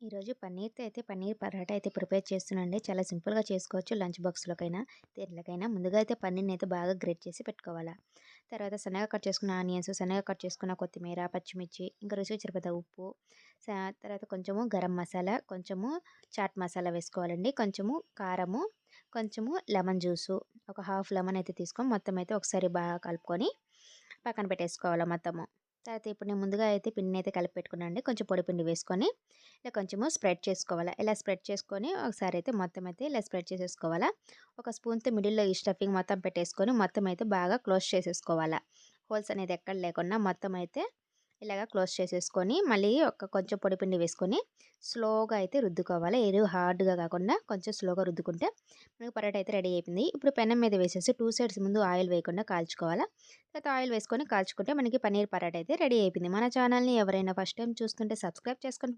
ఈరోజు పన్నీర్‌తో అయితే పన్నీర్ పరాటా అయితే ప్రిపేర్ చేస్తున్నానండి. చాలా సింపుల్‌గా చేసుకోవచ్చు. లంచ్ బాక్స్‌లోకైనా, దేంట్లోకైనా. ముందుగా అయితే పన్నీర్‌నైతే బాగా గ్రేట్ చేసి పెట్టుకోవాలా. తర్వాత సన్నగా కట్ చేసుకున్న ఆనియన్స్, సన్నగా కట్ చేసుకున్న కొత్తిమీర, పచ్చిమిర్చి, ఇంకా రుచికి సరిపడా ఉప్పు, తర్వాత కొంచెము గరం మసాలా, కొంచెము చాట్ మసాలా వేసుకోవాలండి. కొంచెము కారము, కొంచెము లెమన్ జ్యూసు, ఒక హాఫ్ లెమన్ అయితే తీసుకొని మొత్తం అయితే ఒకసారి బాగా కలుపుకొని పక్కన పెట్టేసుకోవాలా మొత్తము. తర్వాత ఇప్పుడు నేను ముందుగా అయితే పిండినైతే కలిపి పెట్టుకున్నానండి. కొంచెం పొడి పిండి వేసుకొని ఇలా కొంచెము స్ప్రెడ్ చేసుకోవాలా. ఇలా స్ప్రెడ్ చేసుకొని ఒకసారి అయితే మొత్తం అయితే ఇలా స్ప్రెడ్ చేసేసుకోవాలా. ఒక స్పూన్‌తో మిడిల్‌లో ఈ స్టఫింగ్ మొత్తం పెట్టేసుకొని మొత్తం అయితే బాగా క్లోజ్ చేసేసుకోవాలా. హోల్స్ అనేది ఎక్కడ లేకుండా మొత్తం అయితే ఇలాగ క్లోజ్ చేసేసుకొని మళ్ళీ కొంచెం పొడి పిండి వేసుకొని స్లోగా అయితే రుద్దుకోవాలి. హార్డ్‌గా కాకుండా కొంచెం స్లోగా రుద్దుకుంటే మనకు పరోటా అయితే రెడీ అయిపోయింది. ఇప్పుడు పెనం మీద వేసేసి 2 సైడ్స్ ముందు ఆయిల్ వేయకుండా కాల్చుకోవాలా. తర్వాత ఆయిల్ వేసుకొని కాల్చుకుంటే మనకి పన్నీర్ పరాటా అయితే రెడీ అయిపోయింది. మన ఛానల్‌ని ఎవరైనా ఫస్ట్ టైమ్ చూస్తుంటే సబ్స్క్రైబ్ చేసుకొని